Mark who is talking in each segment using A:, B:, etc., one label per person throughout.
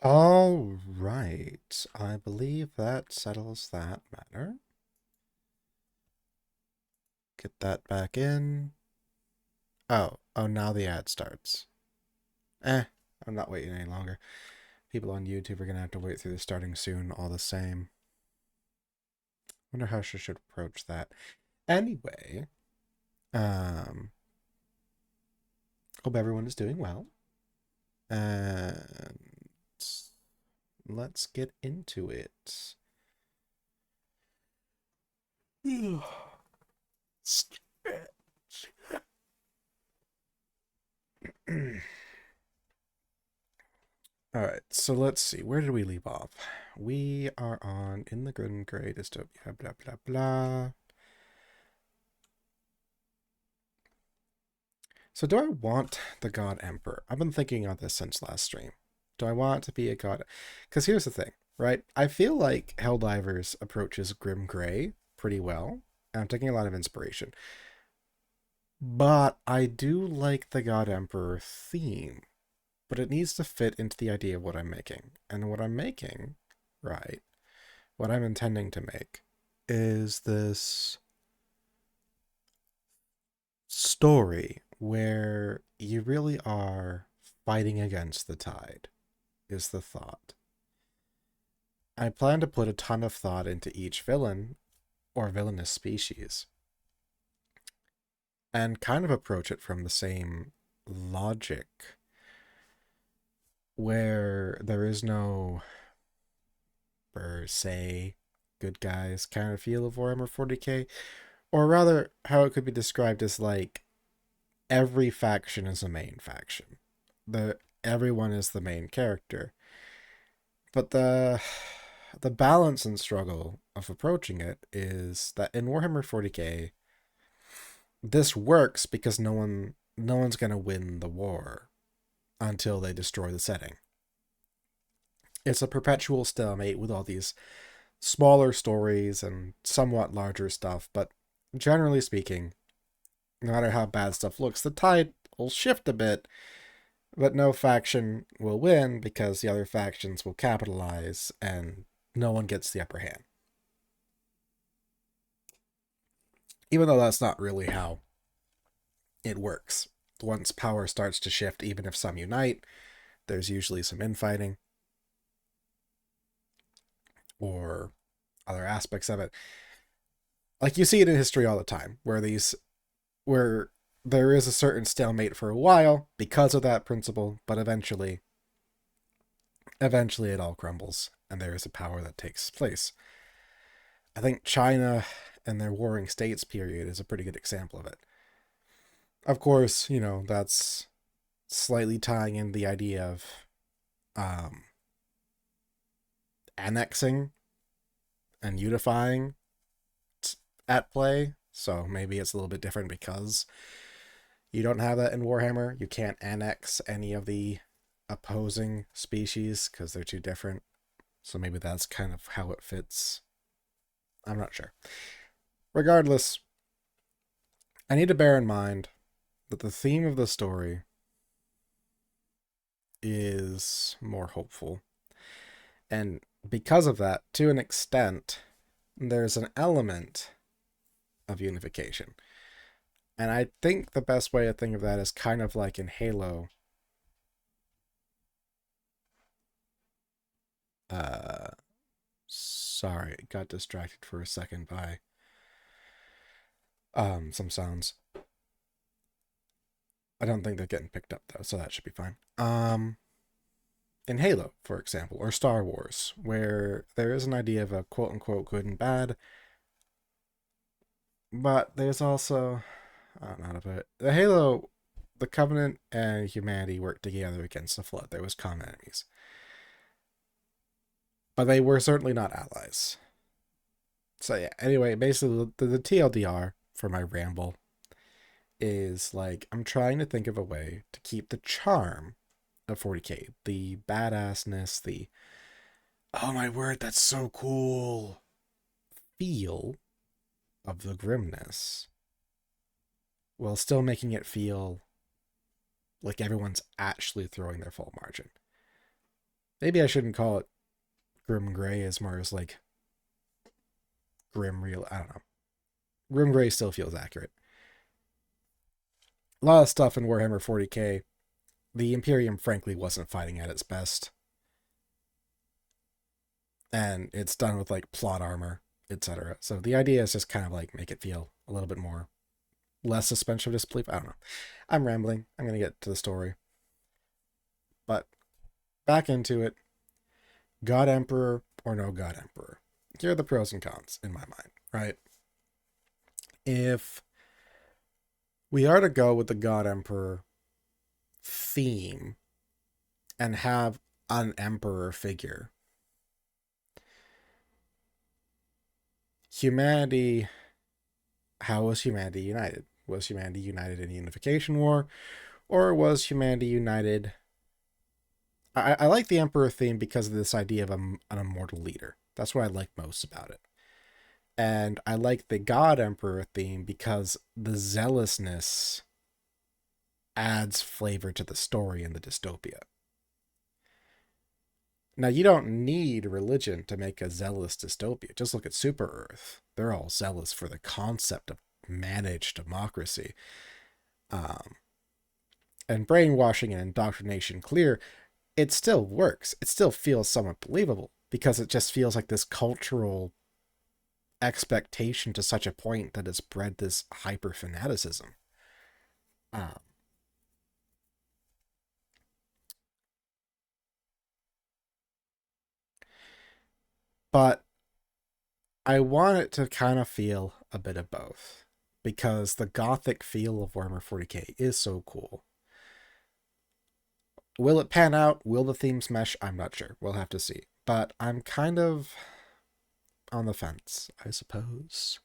A: All right. I believe that settles that matter. Get that back in. Oh, now the ad starts. I'm not waiting any longer. People on YouTube are gonna have to wait through the starting soon, all the same. Wonder how she should approach that. Anyway, um, hope everyone is doing well. And let's get into it. All right, so let's see. Where did we leave off? We are on in the Grim Gray dystopia, blah, blah, blah. So do I want the God Emperor? I've been thinking on this since last stream. Do I want to be a God? Because here's the thing, right? I feel like Helldivers approaches Grim Gray pretty well, and I'm taking a lot of inspiration. But I do like the God Emperor theme, but it needs to fit into the idea of what I'm making. And what I'm making, right, what I'm intending to make is this story where you really are fighting against the tide, is the thought. I plan to put a ton of thought into each villain or villainous species and kind of approach it from the same logic where there is no per se good guys kind of feel of Warhammer 40k, or rather how it could be described as like every faction is a main faction. Everyone is the main character. But the balance and struggle of approaching it is that in Warhammer 40k, this works because no one's gonna win the war until they destroy the setting. It's a perpetual stalemate with all these smaller stories and somewhat larger stuff, but generally speaking, no matter how bad stuff looks, the tide will shift a bit, but no faction will win because the other factions will capitalize and no one gets the upper hand. Even though that's not really how it works. Once power starts to shift, even if some unite, there's usually some infighting or other aspects of it. Like you see it in history all the time, where there is a certain stalemate for a while because of that principle, but eventually it all crumbles and there is a power that takes place. I think China and their warring states period is a pretty good example of it. Of course, that's slightly tying in the idea of um, annexing and unifying at play. So maybe it's a little bit different because you don't have that in Warhammer. You can't annex any of the opposing species because they're too different. So maybe that's kind of how it fits. I'm not sure. Regardless, I need to bear in mind that the theme of the story is more hopeful. And because of that, to an extent, there's an element of unification. And I think the best way to think of that is kind of like in Halo. Uh, Sorry, got distracted for a second by some sounds. I don't think they're getting picked up though, so that should be fine. In Halo, for example, or Star Wars, where there is an idea of a quote unquote good and bad, but there's also I don't know how to put it. The Halo, the Covenant and humanity worked together against the Flood. There was common enemies, but they were certainly not allies. So yeah. Anyway, basically, the TLDR for my ramble is like I'm trying to think of a way to keep the charm of 40k, the badassness, the oh my word, that's so cool feel of the grimness, while still making it feel like everyone's actually throwing their full margin. Maybe I shouldn't call it Grim Gray as more as like Grim Real. I don't know. Grim Gray still feels accurate. A lot of stuff in Warhammer 40k. The Imperium, frankly, wasn't fighting at its best, and it's done with like plot armor, etc. So the idea is just kind of like make it feel a little bit more less suspension of disbelief. I don't know. I'm rambling. I'm gonna get to the story, but back into it. God Emperor or no God Emperor. Here are the pros and cons in my mind, right? If we are to go with the God Emperor theme and have an emperor figure, humanity, how was humanity united? Was humanity united in the Unification War, or was humanity united? I like the emperor theme because of this idea of an immortal leader. That's what I like most about it. And I like the God Emperor theme because the zealousness adds flavor to the story in the dystopia. Now, you don't need religion to make a zealous dystopia. Just look at Super Earth. They're all zealous for the concept of managed democracy. Um, and brainwashing and indoctrination clear, it still works. It still feels somewhat believable because it just feels like this cultural expectation to such a point that it's bred this hyper fanaticism. Um, but I want it to kind of feel a bit of both because the gothic feel of Warhammer 40k is so cool. Will it pan out? Will the themes mesh? I'm not sure. We'll have to see. But I'm kind of on the fence, I suppose.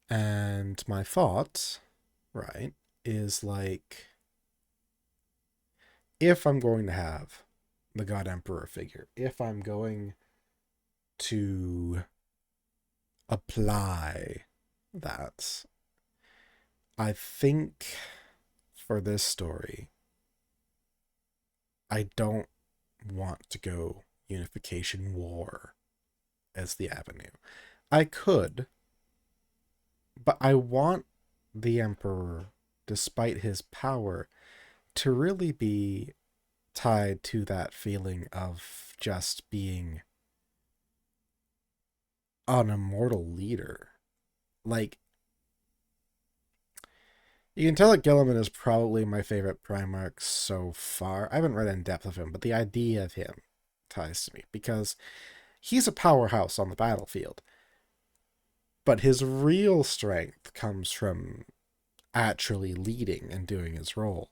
A: And my thought, right, is like if I'm going to have the God Emperor figure, if I'm going to apply that, I think for this story, I don't want to go Unification War as the avenue. I could, but I want the Emperor, despite his power, to really be tied to that feeling of just being an immortal leader. Like, you can tell that Gilliman is probably my favorite Primarch so far. I haven't read in depth of him, but the idea of him ties to me because he's a powerhouse on the battlefield. But his real strength comes from actually leading and doing his role.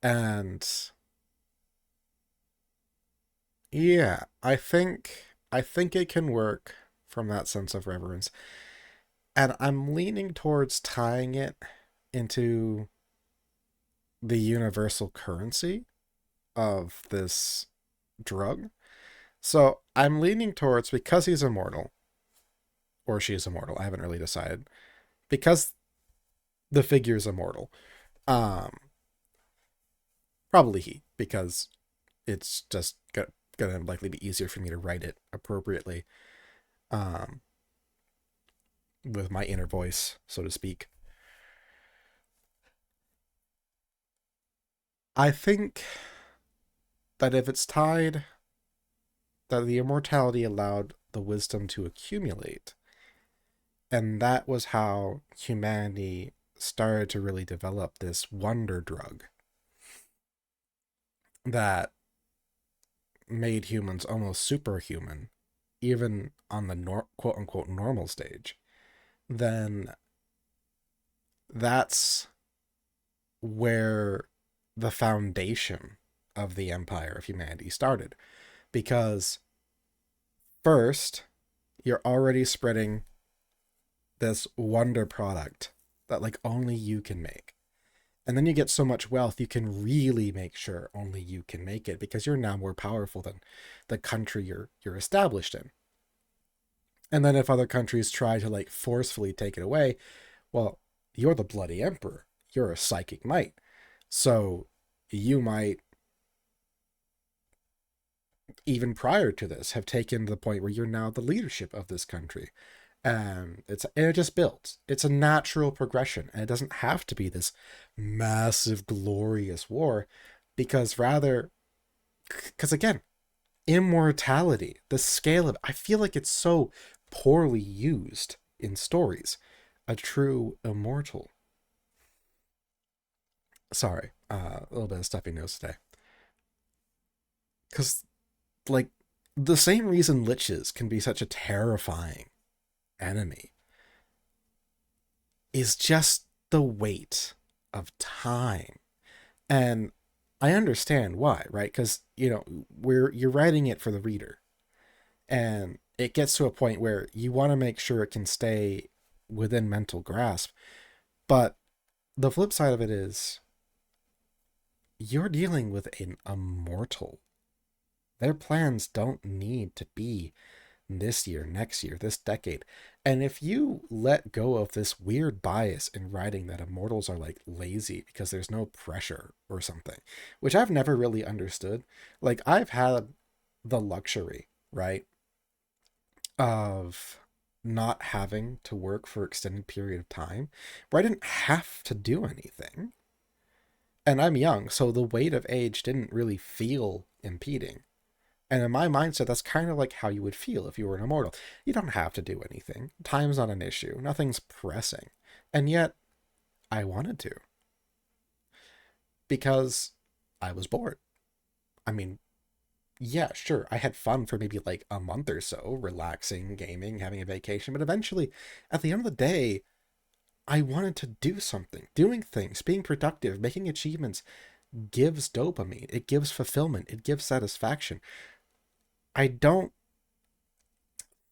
A: And yeah, I think it can work from that sense of reverence. And I'm leaning towards tying it into the universal currency of this drug. So I'm leaning towards because he's immortal, or she's immortal, I haven't really decided. Because the figure's immortal. Um Probably he, because it's just gonna likely be easier for me to write it appropriately. Um with my inner voice, so to speak. I think that if it's tied, that the immortality allowed the wisdom to accumulate. And that was how humanity started to really develop this wonder drug that made humans almost superhuman, even on the quote unquote normal stage. Then that's where the foundation of the empire of humanity started. Because first, you're already spreading this wonder product that like only you can make. And then you get so much wealth, you can really make sure only you can make it because you're now more powerful than the country you're established in. And then if other countries try to like forcefully take it away, well, you're the bloody emperor. You're a psychic might. So you might even prior to this, have taken to the point where you're now the leadership of this country. And it just builds. It's a natural progression, and it doesn't have to be this massive, glorious war, because rather, because again, immortality, the scale of, I feel like it's so poorly used in stories. A true immortal. Sorry, a little bit of stuffy nose today. Because, like, the same reason liches can be such a terrifying enemy is just the weight of time. And I understand why, right? Because, you're writing it for the reader. And it gets to a point where you want to make sure it can stay within mental grasp. But the flip side of it is you're dealing with an immortal. Their plans don't need to be this year, next year, this decade. And if you let go of this weird bias in writing that immortals are like lazy because there's no pressure or something, which I've never really understood. Like, I've had the luxury, right, of not having to work for extended period of time where I didn't have to do anything. And I'm young, so the weight of age didn't really feel impeding. And in my mindset, that's kind of like how you would feel if you were an immortal. You don't have to do anything. Time's not an issue. Nothing's pressing. And yet, I wanted to. Because I was bored. I mean, yeah, sure, I had fun for maybe like a month or so, relaxing, gaming, having a vacation. But eventually, at the end of the day, I wanted to do something. Doing things, being productive, making achievements gives dopamine. It gives fulfillment. It gives satisfaction. I don't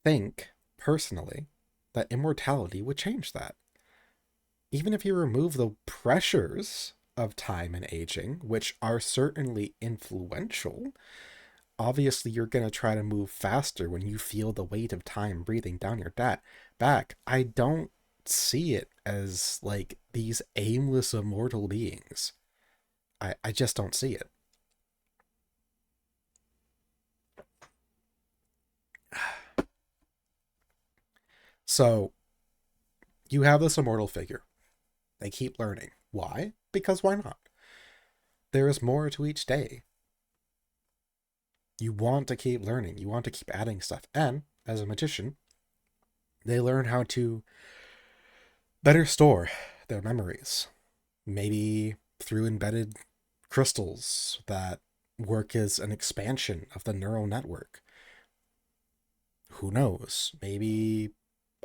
A: think, personally, that immortality would change that. Even if you remove the pressures of time and aging, which are certainly influential, obviously you're going to try to move faster when you feel the weight of time breathing down your back. I don't see it as like these aimless immortal beings. I just don't see it. So you have this immortal figure. They keep learning. Why? Because why not? There is more to each day. You want to keep learning. You want to keep adding stuff. And as a magician, they learn how to better store their memories. Maybe through embedded crystals that work as an expansion of the neural network. Who knows? Maybe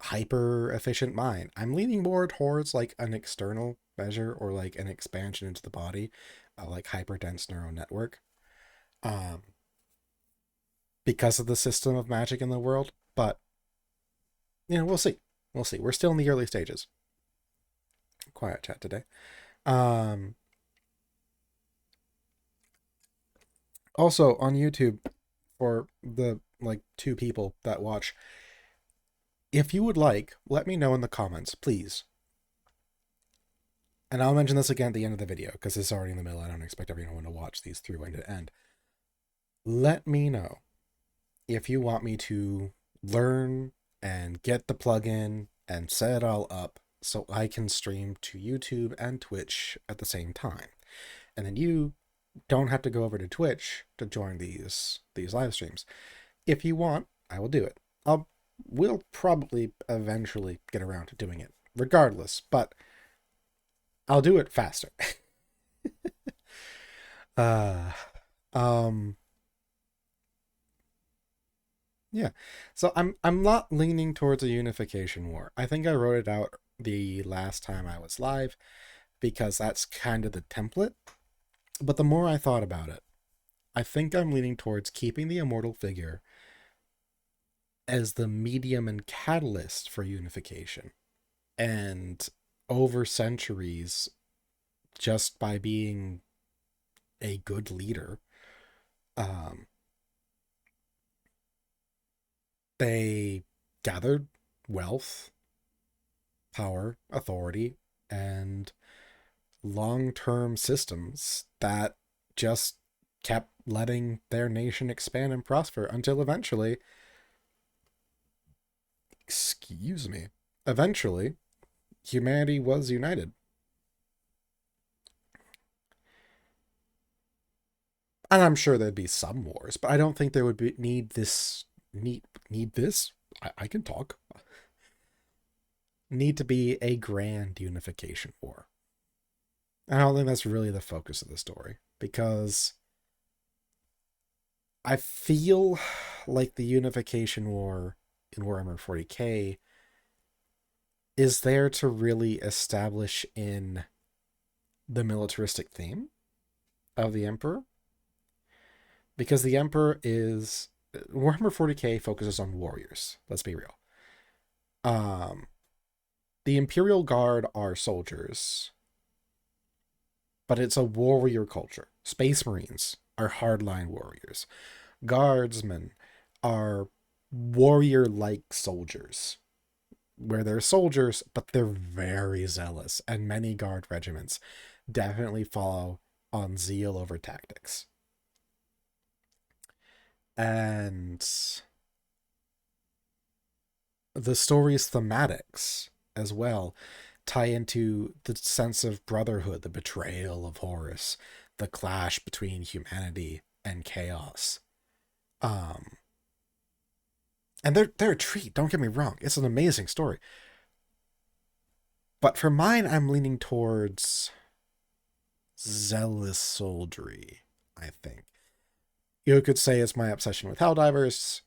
A: hyper efficient mind. I'm leaning more towards like an external measure or like an expansion into the body, like hyper dense neural network. Um, because of the system of magic in the world, but we'll see. We'll see. We're still in the early stages. Quiet chat today. Um, Also on YouTube, for the like two people that watch, if you would like, let me know in the comments, please. And I'll mention this again at the end of the video because it's already in the middle. I don't expect everyone to watch these through end to end. Let me know if you want me to learn and get the plugin and set it all up so I can stream to YouTube and Twitch at the same time. And then you don't have to go over to Twitch to join these live streams. If you want, I will do it. We'll probably eventually get around to doing it regardless, but I'll do it faster. uh um yeah. So I'm not leaning towards a unification war. I think I wrote it out the last time I was live because that's kind of the template. But the more I thought about it, I think I'm leaning towards keeping the immortal figure as the medium and catalyst for unification. And over centuries, just by being a good leader, um, they gathered wealth, power, authority, and long term systems that just kept letting their nation expand and prosper until eventually, excuse me, eventually humanity was united. And I'm sure there'd be some wars, but I don't think there would be need this. I can talk. Need to be a grand unification war. I don't think that's really the focus of the story because I feel like the unification war in Warhammer 40k is there to really establish in the militaristic theme of the Emperor, because the Emperor is Warhammer 40k focuses on warriors. Let's be real. Um, the Imperial Guard are soldiers, but it's a warrior culture. Space Marines are hardline warriors. Guardsmen are warrior-like soldiers, where they're soldiers, but they're very zealous, and many guard regiments definitely follow on zeal over tactics. And the story's thematics as well tie into the sense of brotherhood, the betrayal of Horus, the clash between humanity and chaos. Um, and they're a treat. Don't get me wrong; it's an amazing story. But for mine, I'm leaning towards zealous soldiery. I think you could say it's my obsession with Helldivers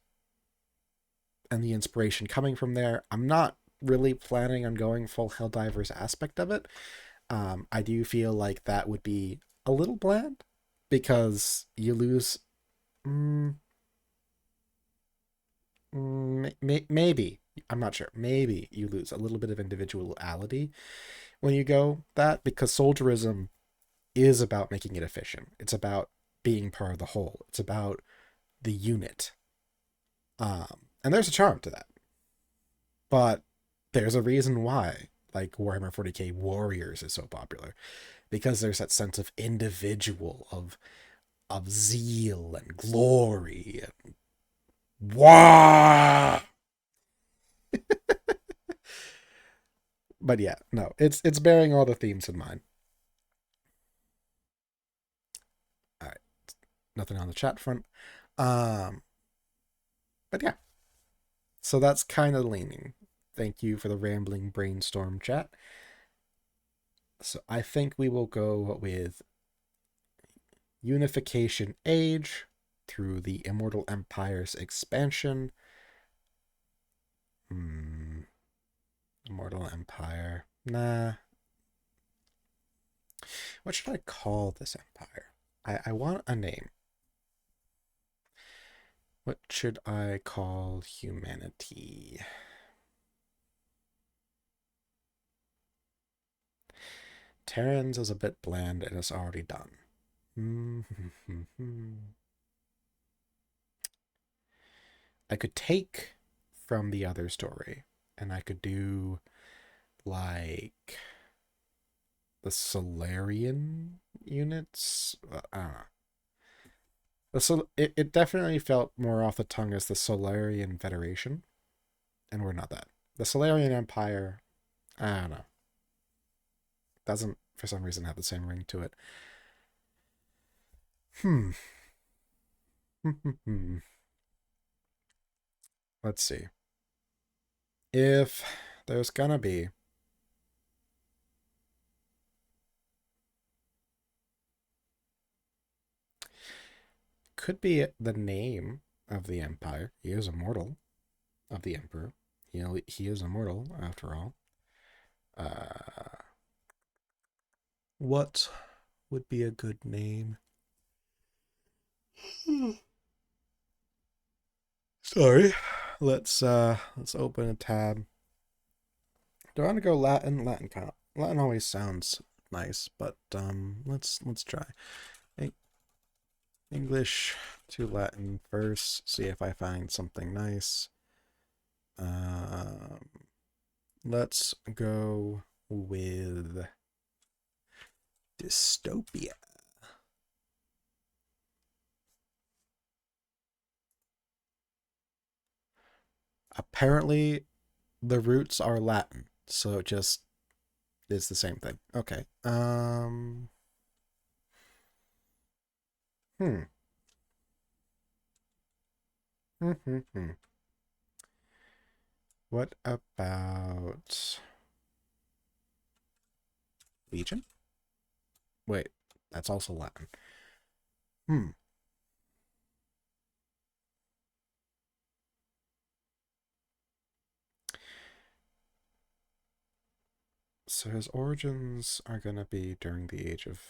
A: and the inspiration coming from there. I'm not really planning on going full Helldivers aspect of it. I do feel like that would be a little bland because you lose. Mm, maybe I'm not sure. Maybe you lose a little bit of individuality when you go that, because soldierism is about making it efficient. It's about being part of the whole. It's about the unit. And there's a charm to that. But there's a reason why, like, Warhammer 40k Warriors is so popular, because there's that sense of individual, of zeal and glory and wow. But yeah, no, it's bearing all the themes in mind. All right, nothing on the chat front. Um, but yeah, so that's kind of leaning. Thank you for the rambling brainstorm chat. So I think we will go with Unification Age through the Immortal Empire's expansion. Immortal Empire. Nah. What should I call this empire? I want a name. What should I call humanity? Terrans is a bit bland and it's already done. I could take from the other story and I could do like the Solarian units. I don't know. It definitely felt more off the tongue as the Solarian Federation, and we're not that. The Solarian Empire, I don't know, doesn't for some reason have the same ring to it. Hmm. Let's see. If there's gonna be could be the name of the empire. He is immortal of the emperor. He is immortal after all. Uh, what would be a good name? Sorry. Let's open a tab. Do I want to go Latin? Latin always sounds nice, but let's try English to Latin first. See if I find something nice. Um, let's go with dystopia. Apparently, the roots are Latin, so it just is the same thing. Okay. Hmm. Hmm. Hmm. Hmm. What about Legion? Wait, that's also Latin. Hmm. So his origins are gonna be during the age of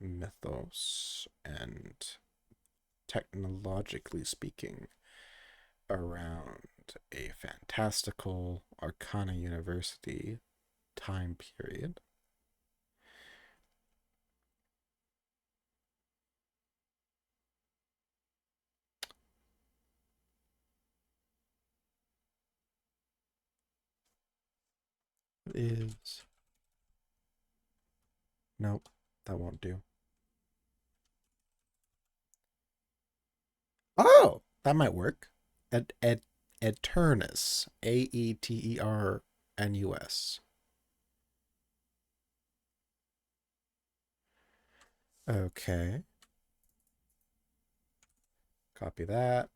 A: mythos and technologically speaking, around a fantastical Arcana University time period. Is nope, that won't do. Oh, that might work. Eternus, Aeternus. Okay, copy that.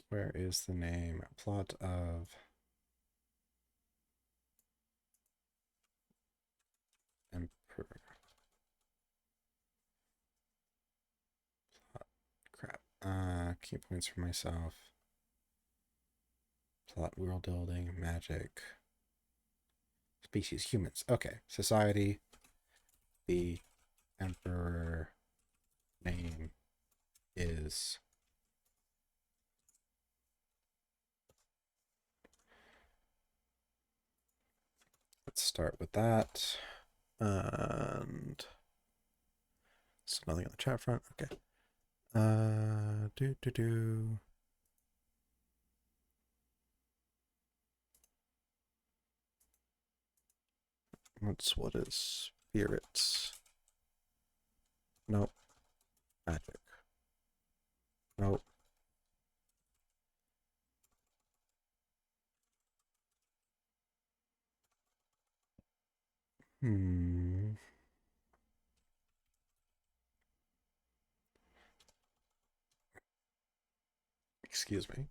A: Where is the name? Plot of Emperor. Crap. Key points for myself. Plot world building, magic. Species humans. Okay. Society. The Emperor name is. Let's start with that. And so nothing on the chat front. Okay. Do. What is spirits? Nope. Magic. Nope. Hmm. Excuse me.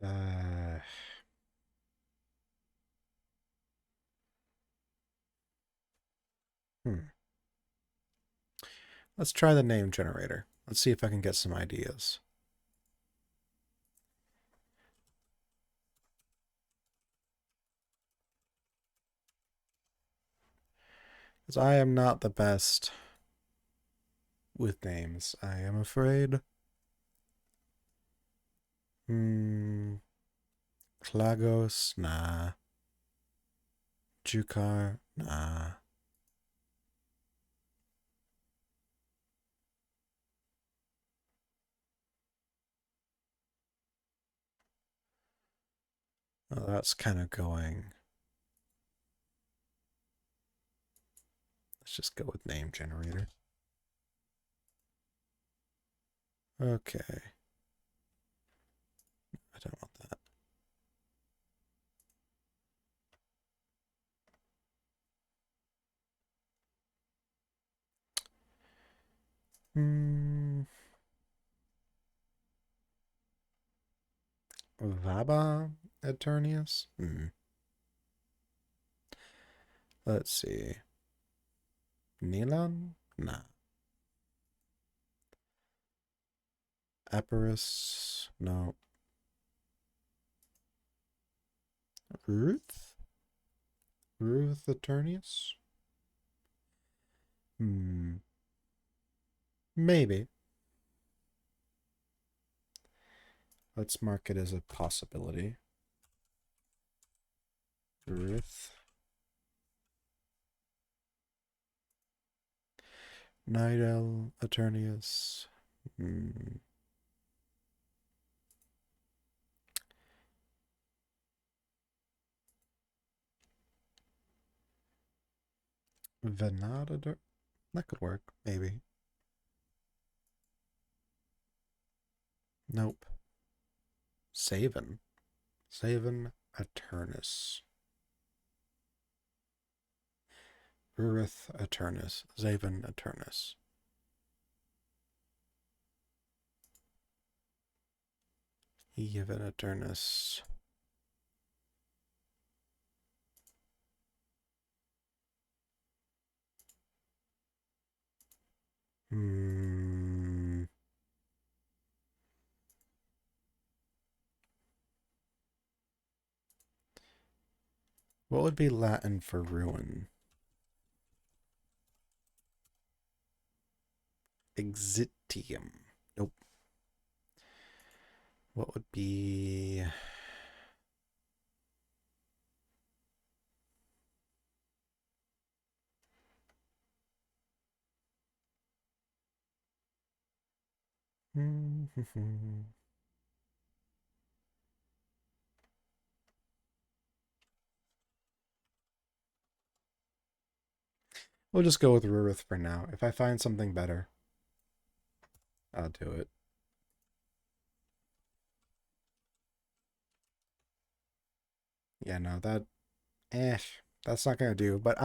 A: Uh, hmm. Let's try the name generator. Let's see if I can get some ideas. Because I am not the best with names, I am afraid. Hmm. Klagos? Nah. Jukar? Nah. Oh, that's kind of going. Let's just go with name generator. Okay. I don't want that. Hmm. Vaba Eternius? Hmm. Let's see. Nilan? Nah. Epirus? No. Ruth? Ruth Eternius? Hmm. Maybe. Let's mark it as a possibility. Ruth. Nidel Eternius. Hmm. Venadador? That could work, maybe. Nope. Saven. Saven Aternus. Rurith Aternus. Zaven Aternus. Even Aternus. Hmm. What would be Latin for ruin? Exitium. Nope. What would be... We'll just go with Rurith for now. If I find something better, I'll do it. Yeah, no, that's not gonna do, but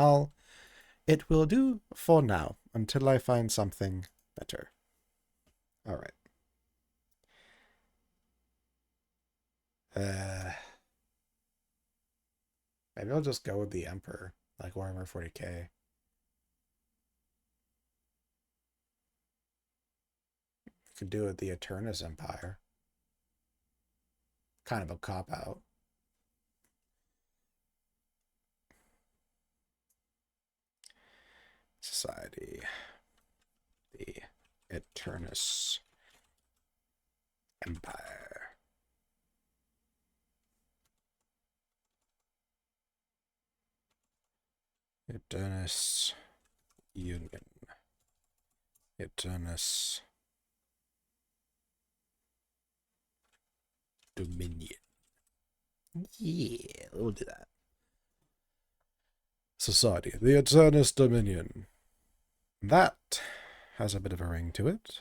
A: it will do for now, until I find something better. Alright. Maybe I'll just go with the Emperor, like Warhammer 40k. Could do it the Eternus Empire. Kind of a cop-out. Society. The Eternus Empire. Eternus Union. Eternus Dominion. Yeah, we'll do that. Society. The Eternus Dominion. That has a bit of a ring to it.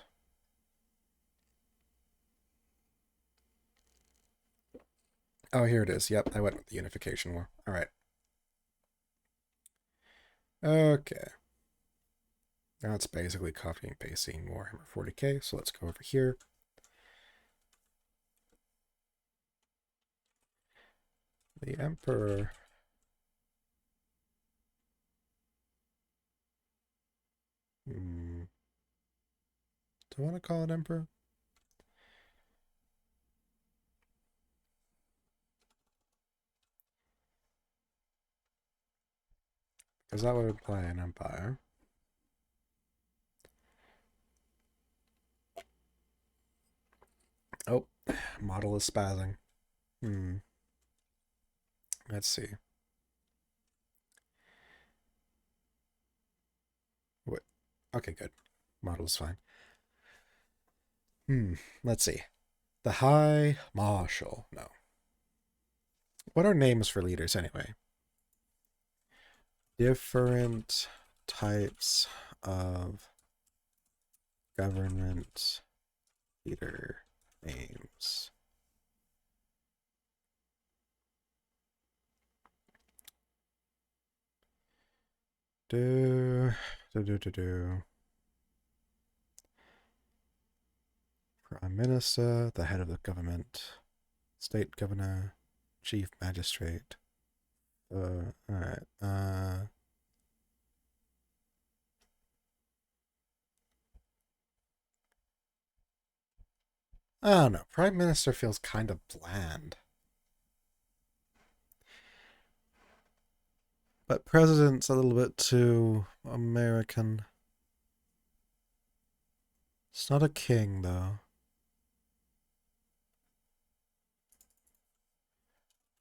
A: Oh, here it is. Yep, I went with the Unification War. All right. Okay. Now it's basically copying and pasting Warhammer 40k, so let's go over here. The Emperor. Do I want to call it Emperor? Because that would imply an empire. Oh, model is spazzing. Let's see. What? Okay, good. Model is fine. Let's see. The High Marshal. No. What are names for leaders anyway? Different types of government leader names. Prime Minister, the head of the government, state governor, chief magistrate. Alright. I don't know. Prime Minister feels kind of bland. But president's a little bit too American. It's not a king, though.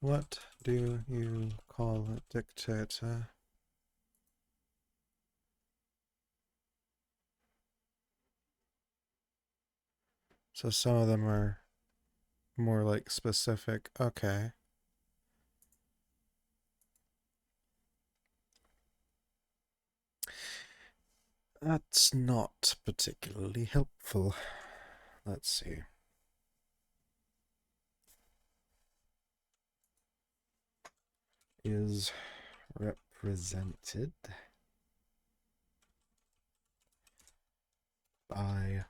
A: What do you call a dictator? So some of them are more like specific. Okay. That's not particularly helpful. Let's see. Is represented by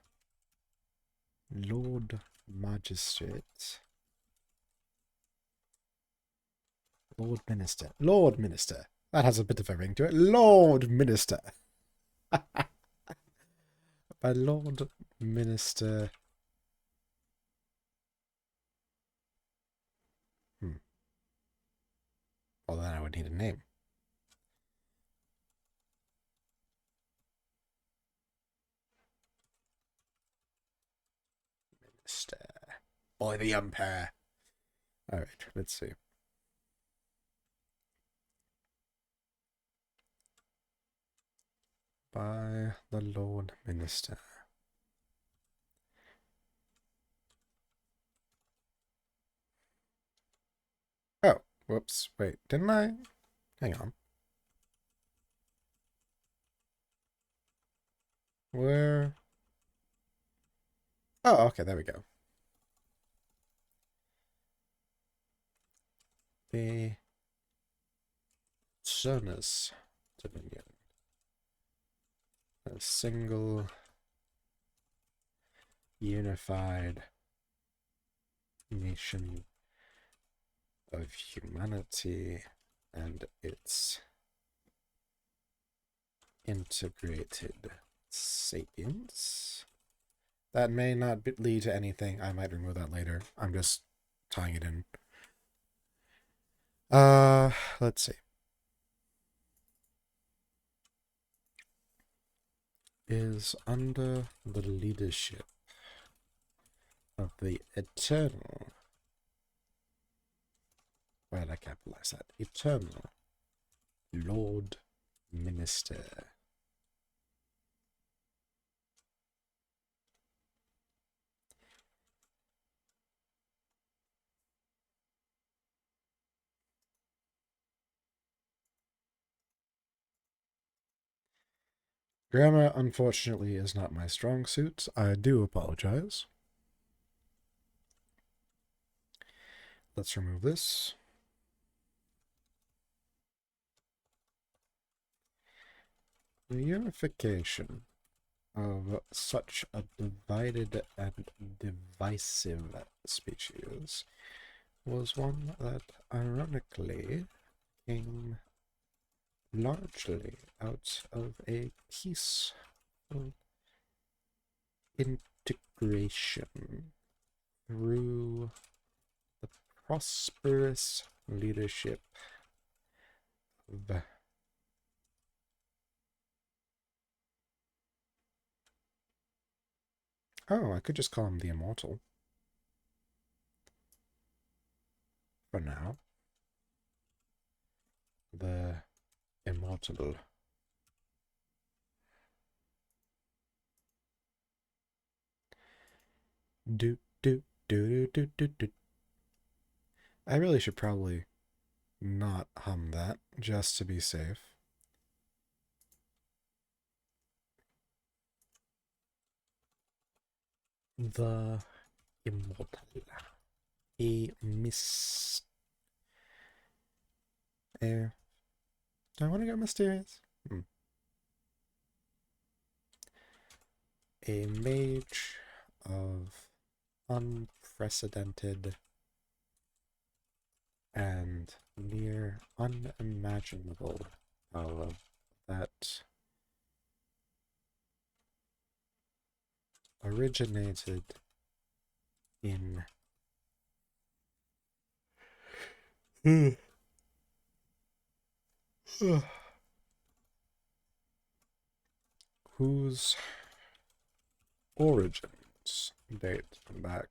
A: Lord Magistrate. Lord Minister. Lord Minister. That has a bit of a ring to it. Lord Minister. By Lord Minister. Well, then I would need a name. Minister. By the Umpire. Alright, let's see. By the Lord Minister. Oh, whoops. Wait, didn't I? Hang on. Where? Oh, okay, there we go. The Sonus Dominion. A single unified nation of humanity and its integrated sapiens. That may not lead to anything. I might remove that later. I'm just tying it in. Let's see. Is under the leadership of the eternal. Where did I capitalize that? Eternal Lord Minister. Grammar, unfortunately, is not my strong suit. I do apologize. Let's remove this. The unification of such a divided and divisive species was one that ironically came largely out of a peaceful integration through the prosperous leadership of oh, I could just call him the Immortal for now. The Immortal. Do do do do do do. I really should probably not hum that just to be safe. The Immortal. A miss. Do I want to go mysterious? A mage of unprecedented and near unimaginable power that originated in whose origins date back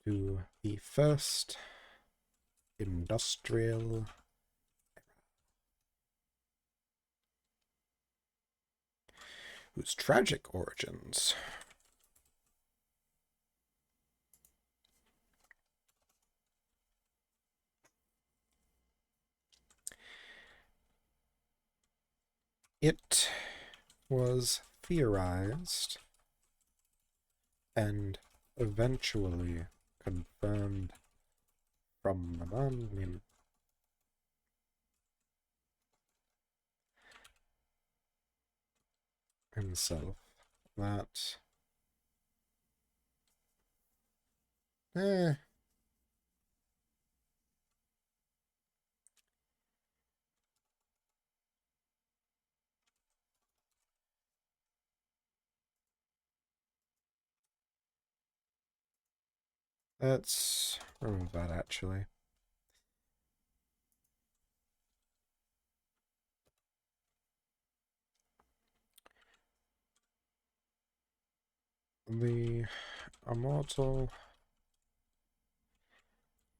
A: to the first industrial whose tragic origins it was theorized and eventually confirmed from among himself that eh, let's remove that actually. The immortal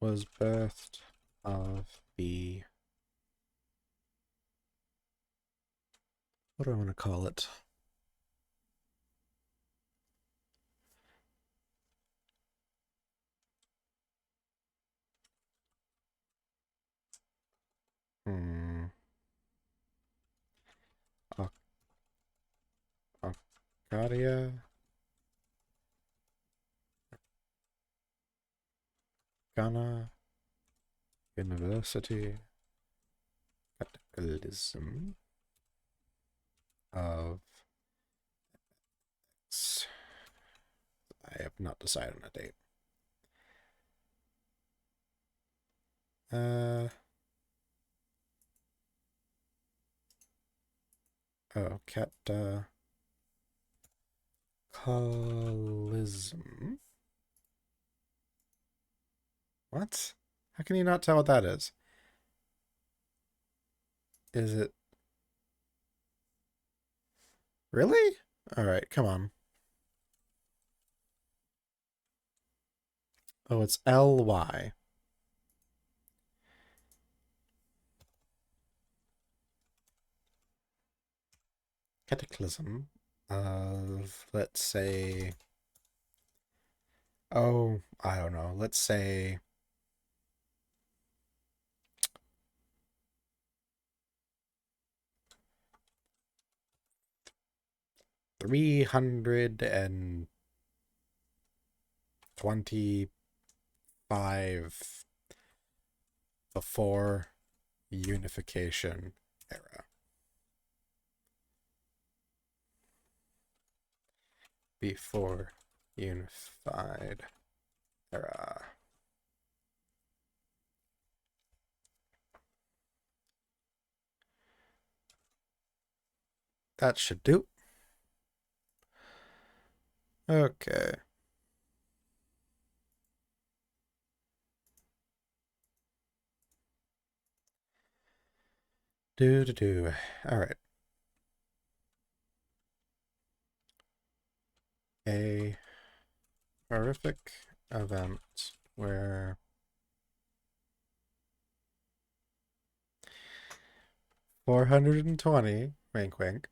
A: was birthed of the, what do I want to call it? Hmm. Aeteria? Ghana University Cataclysm of, I have not decided on a date. Oh, cataclysm. What? How can you not tell what that is? Is it really? All right, come on. Oh, it's LY. Cataclysm of, let's say, oh, I don't know. Let's say 325 before unification era. Before unified era. That should do. Okay. Do. All right. A horrific event where 420, wink wink,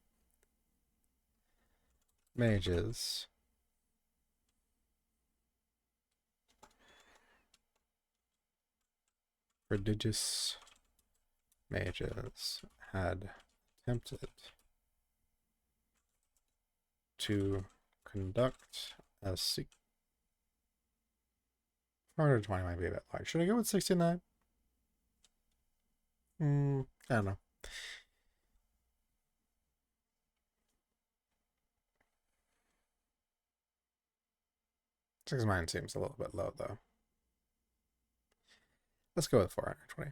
A: mages prodigious mages had attempted to conduct a 420 might be a bit large. Should I go with 69? I don't know. 69 seems a little bit low though. Let's go with 420.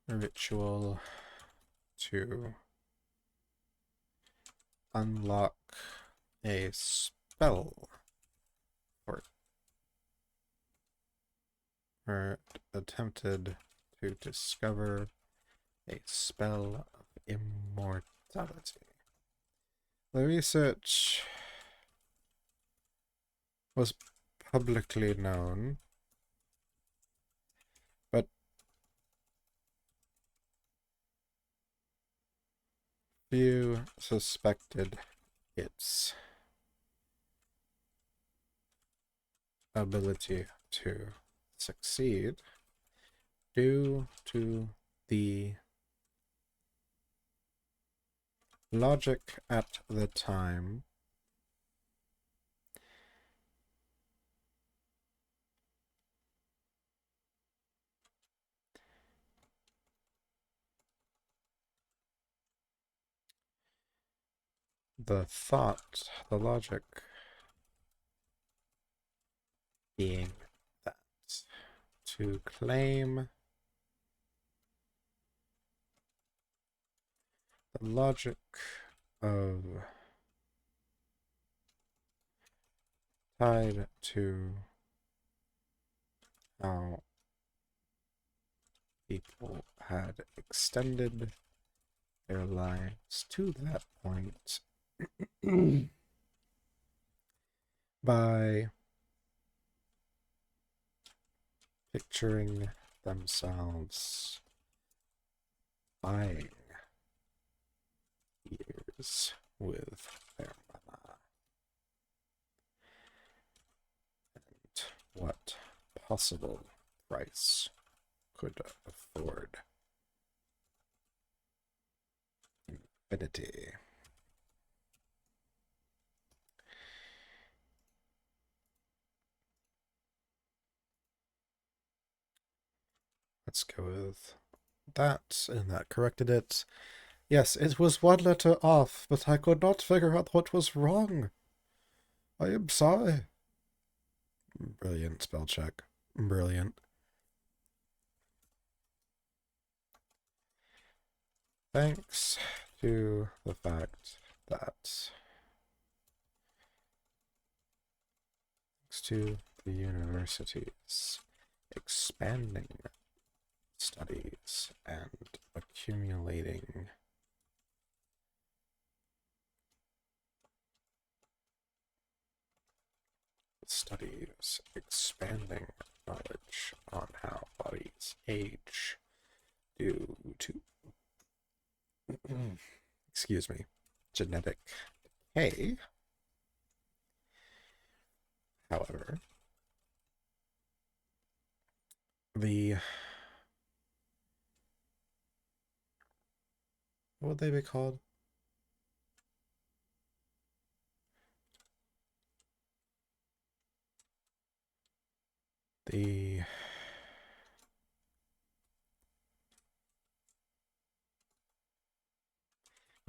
A: Ritual to unlock a spell for or attempted to discover a spell of immortality. The research was publicly known, but few suspected its ability to succeed due to the logic at the time the logic being that to claim the logic of tied to how people had extended their lives to that point by picturing themselves buying years with their mama, and what possible price could afford infinity. Let's go with that, and that corrected it. Yes, it was one letter off, but I could not figure out what was wrong. I am sorry. Brilliant spell check. Brilliant. Thanks to the fact that thanks to the universities expanding studies and accumulating studies, expanding knowledge on how bodies age due to excuse me, genetic decay. However, the what would they be called? The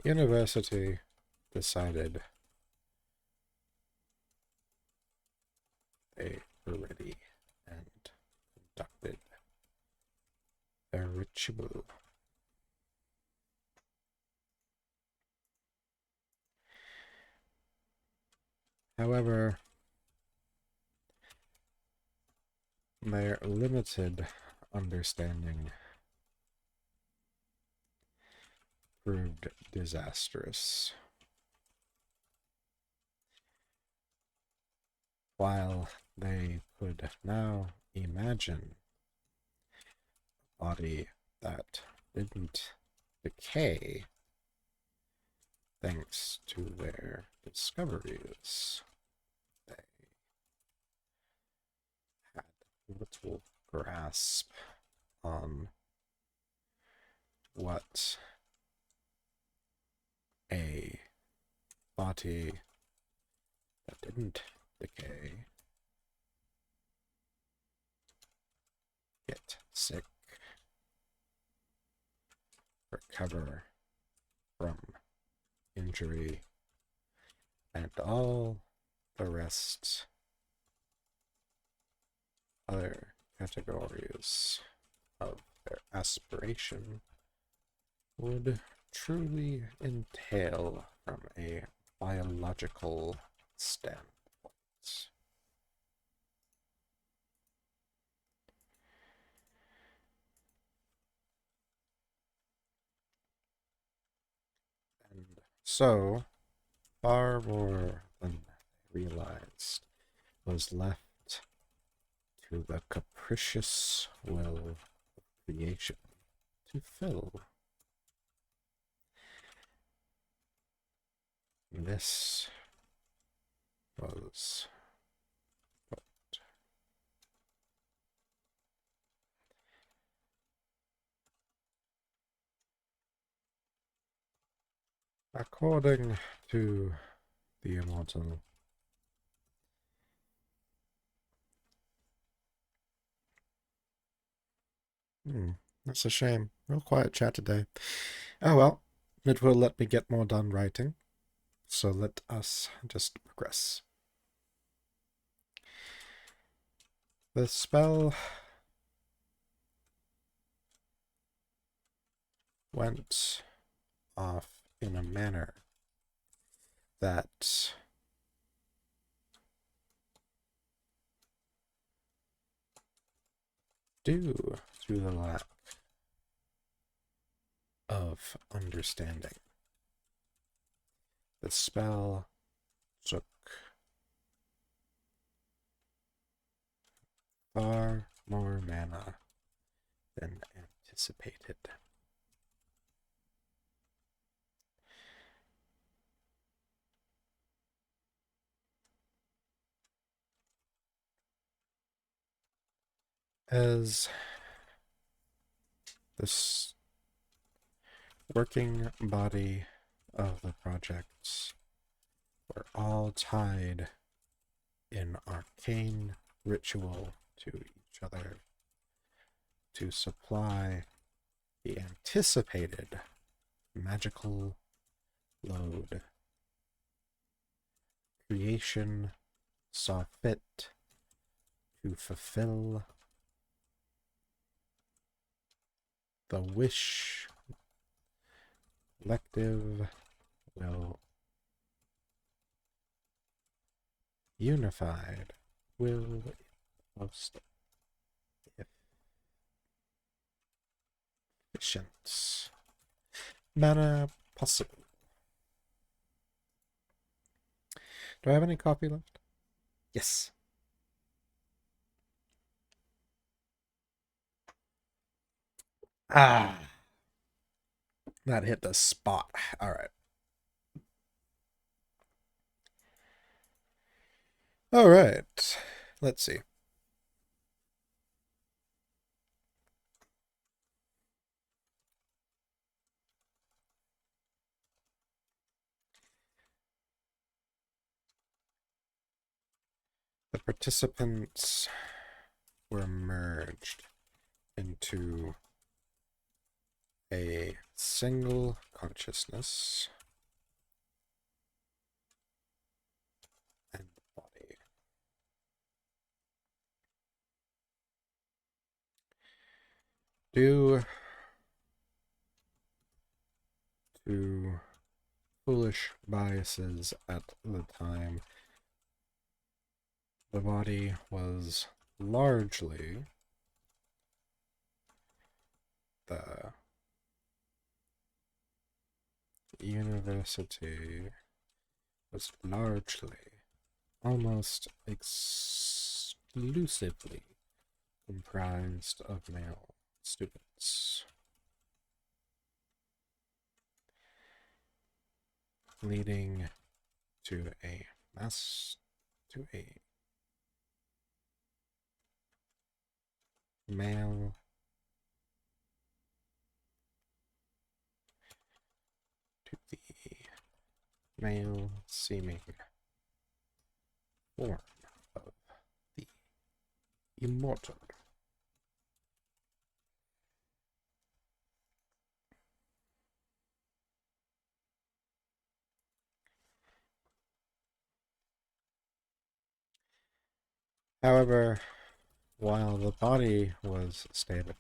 A: university decided they were ready and conducted their ritual. However, their limited understanding proved disastrous. While they could now imagine a body that didn't decay thanks to their discoveries, they had little grasp on what a body that didn't decay, get sick, recover from injury, and all the rest other categories of their aspiration would truly entail from a biological standpoint. And so, far more than they realized was left to the capricious will of creation to fill. This was what According to the immortal. That's a shame. Real quiet chat today. Oh well, it will let me get more done writing. So let us just progress. The spell went off in a manner that due to the lack of understanding, the spell took far more mana than anticipated. As this working body of the projects were all tied in arcane ritual to each other to supply the anticipated magical load. Creation saw fit to fulfill the wish. Collective will unified will most efficient manner possible. Do I have any coffee left? Yes. Ah, that hit the spot. All right. All right. Let's see. The participants were merged into a single consciousness and body. Due to foolish biases at the time, the body was largely the university was largely, almost exclusively comprised of male students, leading to a male to the male seeming form of the immortal. However, while the body was stable,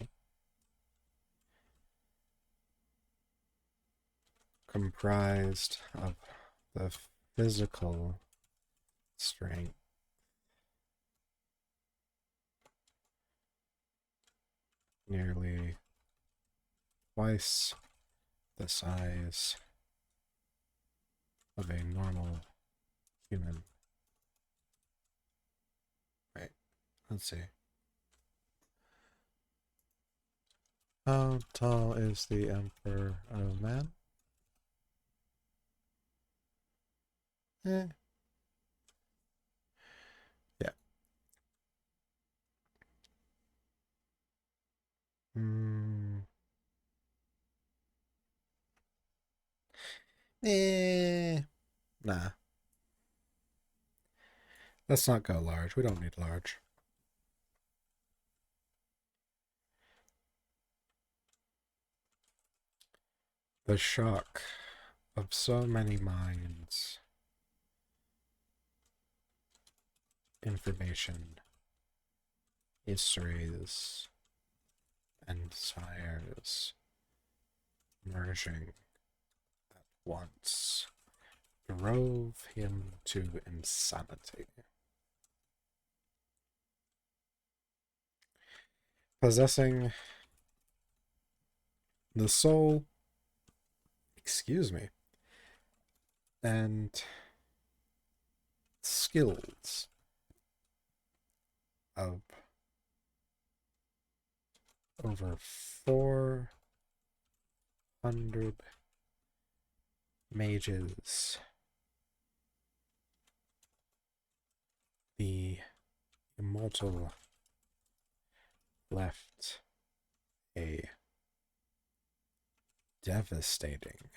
A: comprised of the physical strength nearly twice the size of a normal human. Wait, let's see. How tall is the Emperor of Man? Eh. Yeah. Hmm. Nah. Let's not go large. We don't need large. The shock of so many minds, information, histories, and desires merging at once drove him to insanity. Possessing the soul, excuse me, and skills of over 400 mages, the immortal left a devastating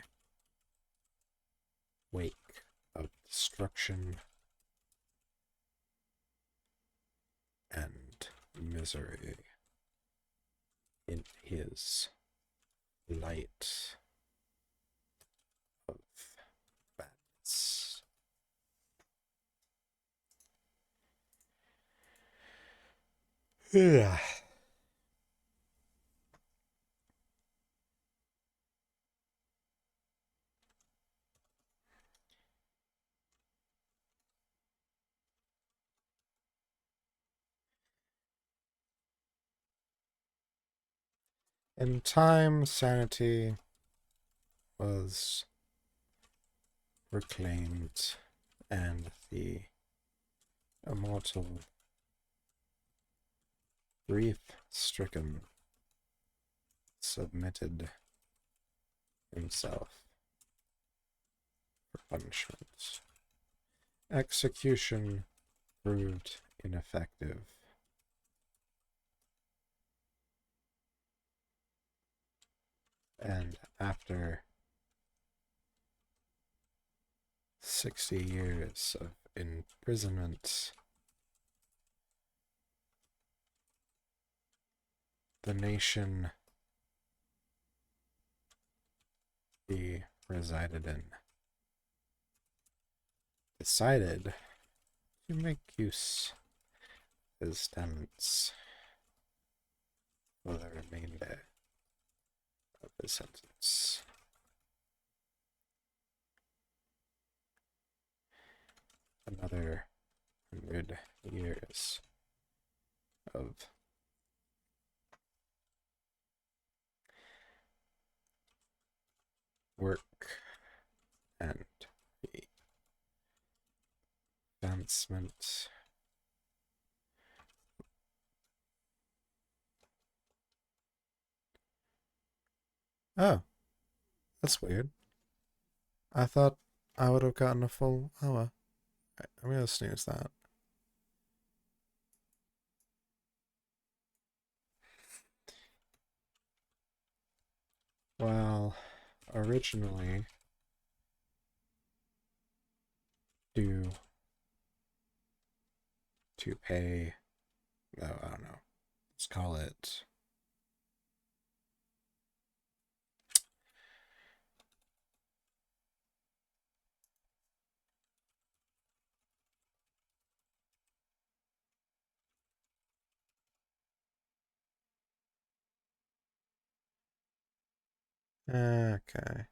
A: wake of destruction and misery in his light of badness. Yeah. In time, sanity was reclaimed, and the immortal, grief-stricken, submitted himself for punishment. Execution proved ineffective, and after 60 years of imprisonment, the nation he resided in decided to make use of his talents for the remainder of his sentence. Another 100 years of work and advancement. Oh, that's weird. I thought I would have gotten a full hour. I'm gonna snooze that. Well, originally, due to pay, oh, I don't know, let's call it okay.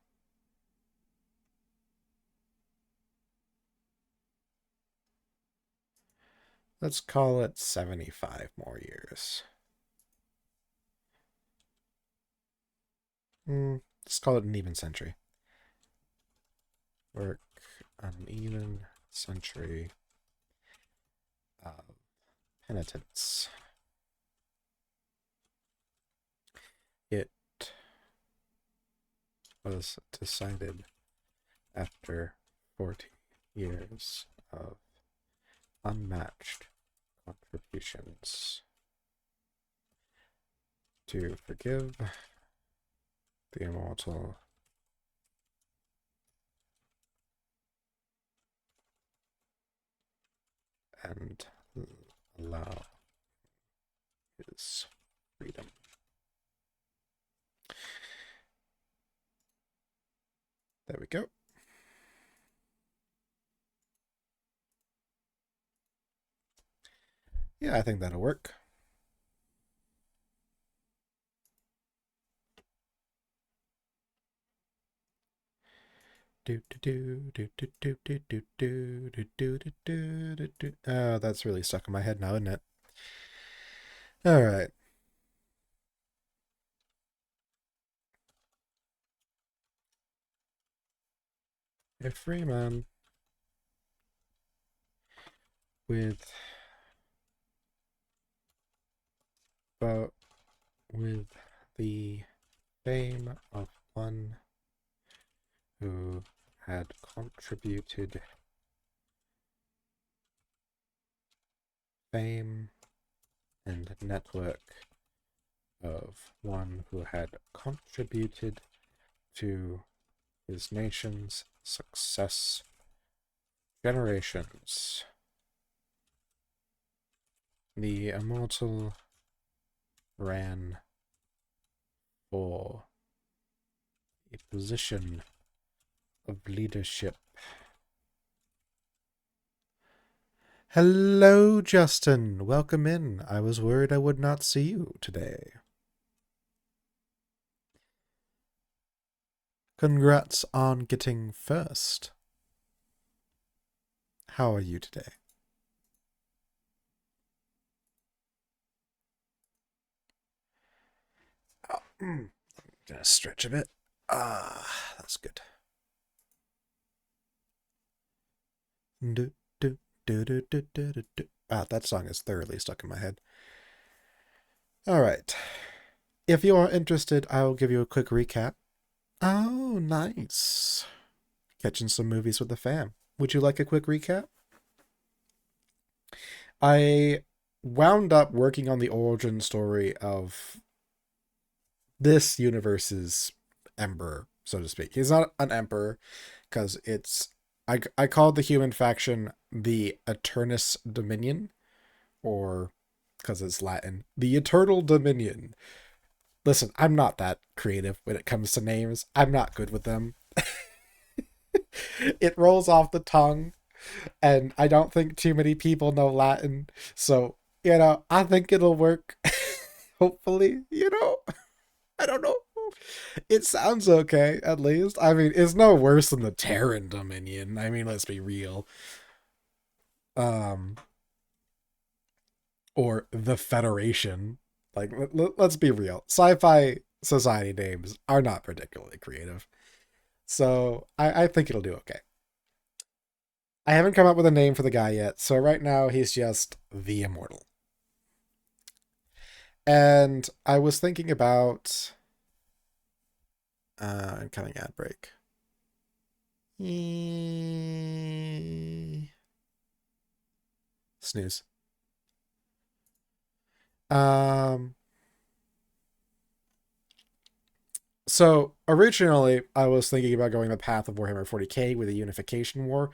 A: Let's call it 75 more years. Let's call it an even century. Work an even century of penitence. It was decided after 40 years of unmatched contributions to forgive the immortal and allow his freedom. There we go. Yeah, I think that'll work. Oh, that's really stuck in my head now, isn't it? All right. A free man with but with the fame of one who had contributed fame and network of one who had contributed to his nation's success generations. The immortal ran for a position of leadership. Hello, Justin. Welcome in. I was worried I would not see you today. Congrats on getting first. How are you today? Oh, I'm gonna stretch a bit. That's good. That song is thoroughly stuck in my head. All right. If you are interested, I will give you a quick recap. Oh, nice. Catching some movies with the fam. Would you like a quick recap? I wound up working on the origin story of this universe's emperor, so to speak. He's not an emperor because I called the human faction the Eternus Dominion, or because it's Latin, the Eternal Dominion. Listen, I'm not that creative when it comes to names. I'm not good with them. It rolls off the tongue, and I don't think too many people know Latin. So, I think it'll work. Hopefully, I don't know. It sounds okay, at least. I mean, it's no worse than the Terran Dominion. I mean, let's be real. Um, or the Federation. Like, let's be real. Sci-fi society names are not particularly creative. So I think it'll do okay. I haven't come up with a name for the guy yet, so right now he's just the Immortal. And I was thinking about incoming ad break. Snooze. Um so originally I was thinking about going the path of Warhammer 40k with a unification war.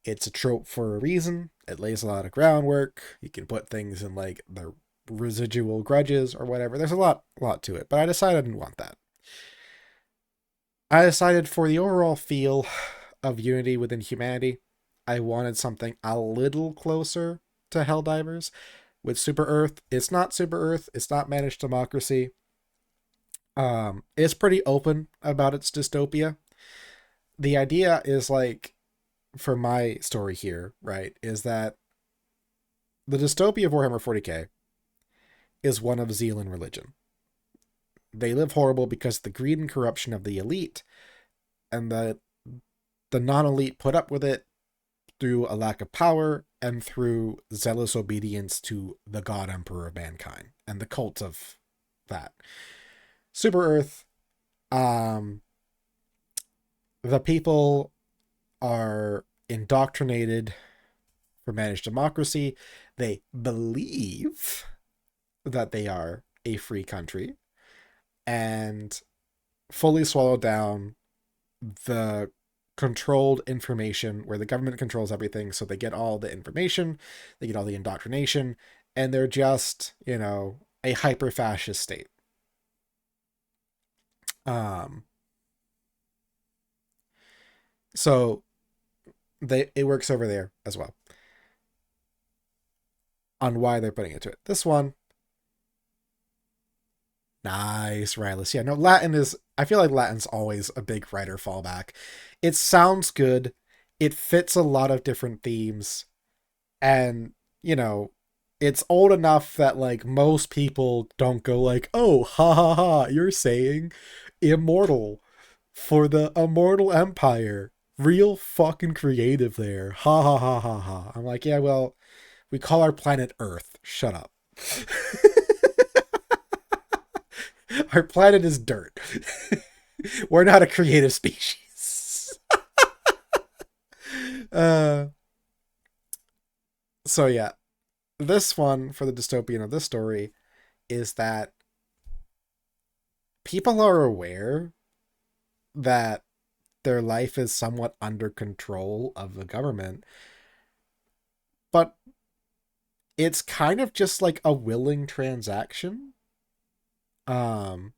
A: It's a trope for a reason. It lays a lot of groundwork. You can put things in like the residual grudges or whatever. There's a lot to it, but I decided I didn't want that. I decided for the overall feel of unity within humanity, I wanted something a little closer to Helldivers. With Super Earth, it's not Super Earth, it's not managed democracy. It's pretty open about its dystopia. The idea is like, for my story here, right, is that the dystopia of Warhammer 40k is one of zeal and religion. They live horrible because of the greed and corruption of the elite, and the non-elite put up with it through a lack of power and through zealous obedience to the God Emperor of mankind and the cult of that. Super Earth, um, the people are indoctrinated for managed democracy. They believe that they are a free country and fully swallow down the controlled information where the government controls everything. So they get all the information, they get all the indoctrination, and they're just, a hyper fascist state. Um, so it works over there as well on why they're putting it to it. This one, nice, Rylus. Yeah, no, Latin is. I feel like Latin's always a big writer fallback. It sounds good. It fits a lot of different themes, and it's old enough that like most people don't go like, "Oh, ha ha ha! You're saying immortal for the immortal empire." Real fucking creative there. Ha ha ha ha ha. I'm like, yeah, well, we call our planet Earth. Shut up. Our planet is dirt. We're not a creative species. uh, so yeah, this one for the dystopian of this story is that people are aware that their life is somewhat under control of the government, but it's kind of just like a willing transaction. Um,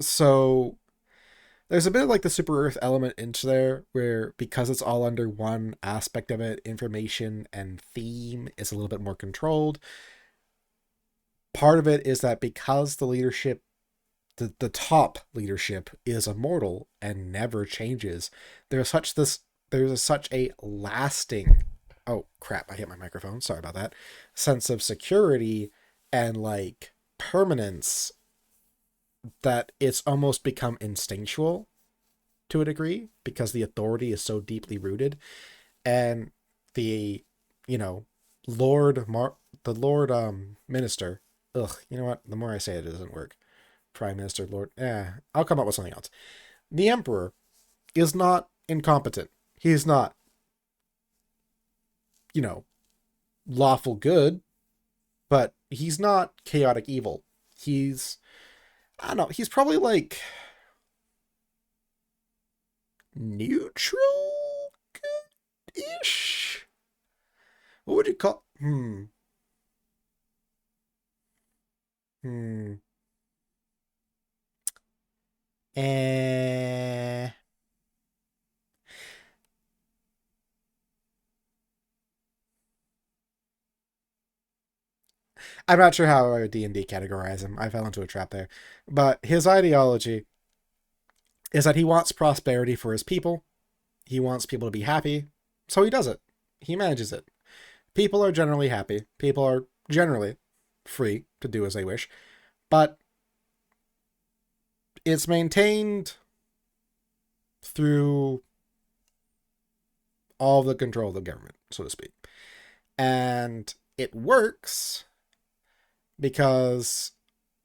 A: so there's a bit of like the super earth element into there where because it's all under one aspect of it, information and theme is a little bit more controlled. Part of it is that because the leadership, the top leadership is immortal and never changes, there's such a lasting, oh crap, I hit my microphone, sorry about that, sense of security and like permanence that it's almost become instinctual to a degree because the authority is so deeply rooted. And the you know the Lord Minister, ugh, you know what, the more I say it, it doesn't work. Prime Minister, Lord, I'll come up with something else. The Emperor is not incompetent. He's not, you know lawful good, but he's not chaotic evil. He's, I don't know, he's probably like neutral ish. What would you call? Hmm. Eh. I'm not sure how D&D categorize him. I fell into a trap there. But his ideology is that he wants prosperity for his people. He wants people to be happy. So he does it. He manages it. People are generally happy. People are generally free to do as they wish. But it's maintained through all the control of the government, so to speak. And it works because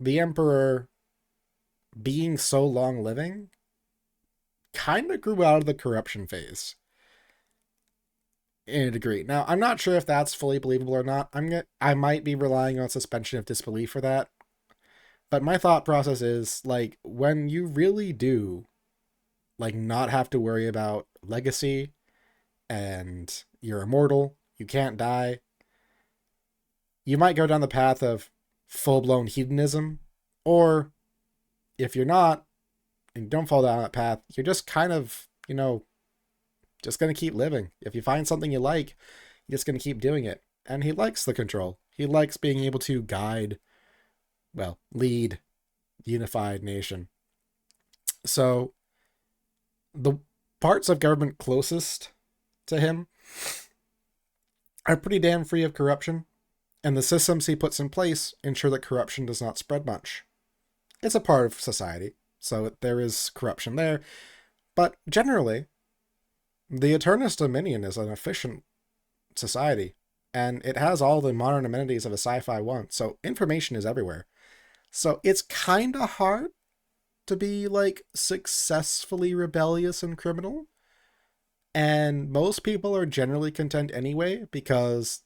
A: the emperor, being so long living, kind of grew out of the corruption phase in a degree. Now, I'm not sure if that's fully believable or not. I might be relying on suspension of disbelief for that. But my thought process is like when you really do like not have to worry about legacy and you're immortal, you can't die, you might go down the path of full-blown hedonism, or if you're not and you don't fall down that path, you're just kind of, just going to keep living. If you find something you like, you're just going to keep doing it. And he likes the control. He likes being able to guide, well, lead unified nation. So the parts of government closest to him are pretty damn free of corruption, and the systems he puts in place ensure that corruption does not spread much. It's a part of society, so there is corruption there, but generally, the Eternus Dominion is an efficient society, and it has all the modern amenities of a sci-fi one, so information is everywhere. So it's kind of hard to be like successfully rebellious and criminal, and most people are generally content anyway because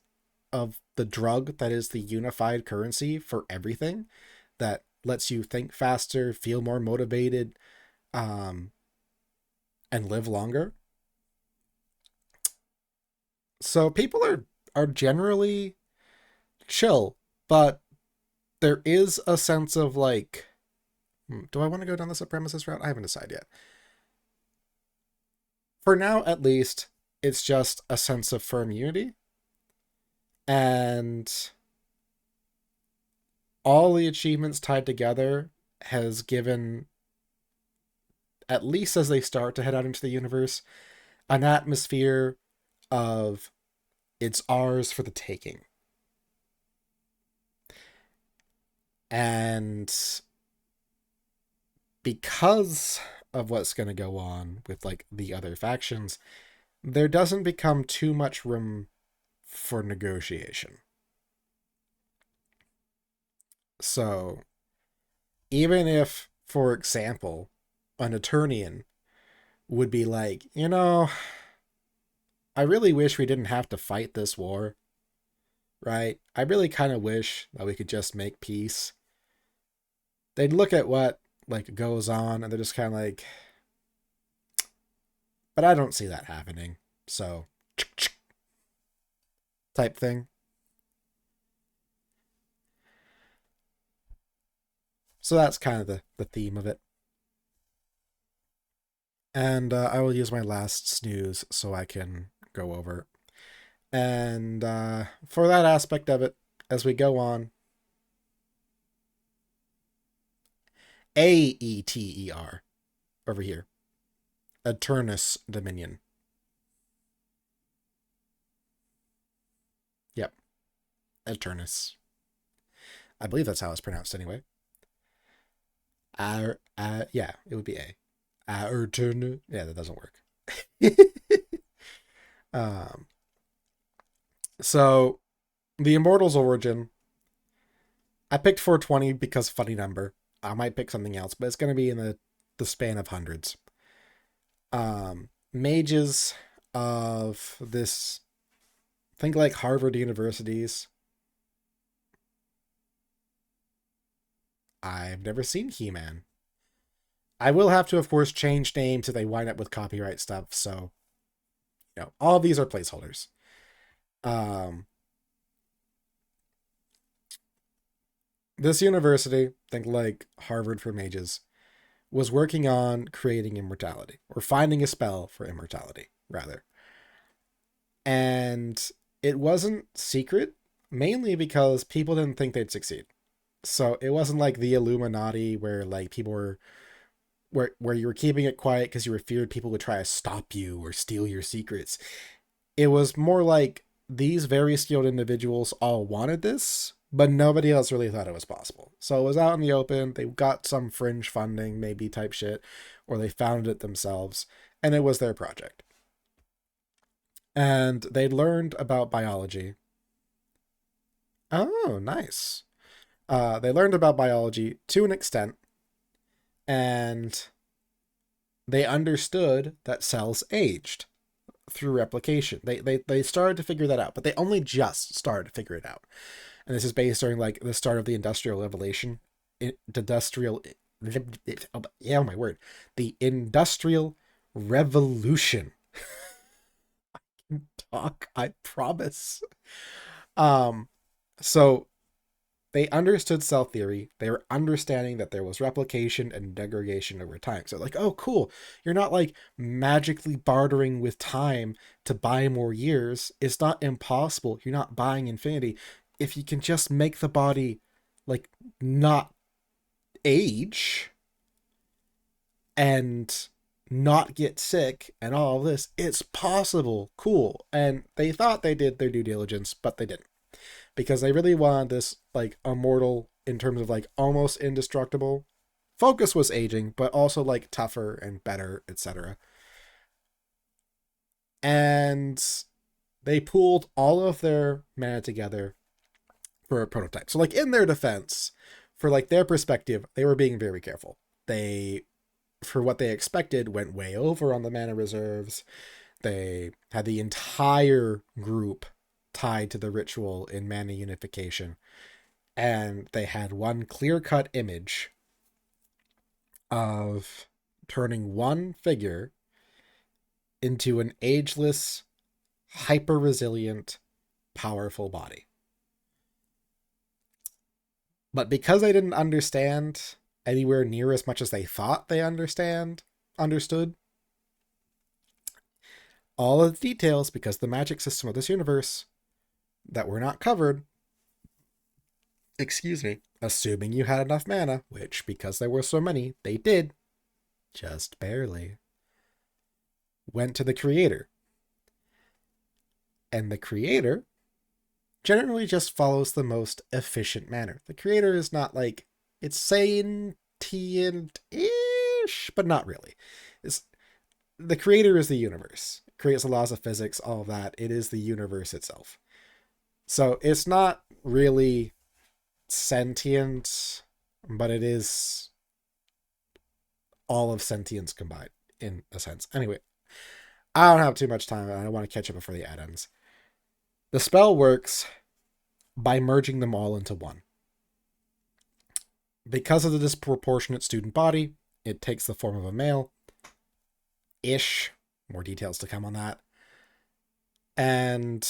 A: of the drug that is the unified currency for everything that lets you think faster, feel more motivated, and live longer. So people are generally chill, but there is a sense of like, do I want to go down the supremacist route? I haven't decided yet. For now, at least, it's just a sense of firm unity, and all the achievements tied together has given, at least as they start to head out into the universe, an atmosphere of it's ours for the taking. And because of what's going to go on with like the other factions, there doesn't become too much room for negotiation. So even if, for example, an Eternian would be like, I really wish we didn't have to fight this war, right? I really kind of wish that we could just make peace. They'd look at what like goes on and they're just kind of like, but I don't see that happening. So type thing. So that's kind of the theme of it. And I will use my last snooze so I can go over. And for that aspect of it, as we go on, Aeter over here, Eternus Dominion. Yep, Eternus. I believe that's how it's pronounced anyway. Yeah, it would be A. Eternus. Yeah, that doesn't work. um, so the Immortals origin. I picked 420 because funny number. I might pick something else, but it's going to be in the span of hundreds. Mages of this, think like Harvard universities. I've never seen He-Man. I will have to, of course, change names if they wind up with copyright stuff. So, all of these are placeholders. This university, think like Harvard for mages, was working on creating immortality or finding a spell for immortality, rather. And it wasn't secret, mainly because people didn't think they'd succeed. So it wasn't like the Illuminati where like people were where you were keeping it quiet because you were feared people would try to stop you or steal your secrets. It was more like these very skilled individuals all wanted this, but nobody else really thought it was possible. So it was out in the open. They got some fringe funding, maybe type shit, or they founded it themselves, and it was their project. And they learned about biology. Oh, nice. They learned about biology to an extent, and they understood that cells aged through replication. They started to figure that out, but they only just started to figure it out. And this is based during like the start of the industrial revolution. Industrial, yeah, my word, the industrial revolution. Talk, I promise. Um, so they understood cell theory. They were understanding that there was replication and degradation over time. So like, oh, cool. You're not like magically bartering with time to buy more years. It's not impossible. You're not buying infinity. If you can just make the body like not age and not get sick and all of this, it's possible. Cool. And they thought they did their due diligence, but they didn't. Because they really wanted this like immortal in terms of like almost indestructible. Focus was aging, but also like tougher and better, etc. And they pooled all of their mana together for a prototype. So like in their defense, for like their perspective, they were being very careful. They, for what they expected, went way over on the mana reserves. They had the entire group tied to the ritual in mana unification. And they had one clear-cut image of turning one figure into an ageless, hyper resilient, powerful body. But because they didn't understand anywhere near as much as they thought they understood all of the details, because the magic system of this universe that were not covered, excuse me, assuming you had enough mana, which because there were so many, they did, just barely, went to the creator. And the creator generally just follows the most efficient manner. The creator is not like, it's sentient-ish, but not really. It's, the creator is the universe. It creates the laws of physics, all of that. It is the universe itself. So it's not really sentient, but it is all of sentience combined, in a sense. Anyway, I don't have too much time. I don't want to catch up before the ad ends. The spell works by merging them all into one. Because of the disproportionate student body, it takes the form of a male. Ish. More details to come on that. And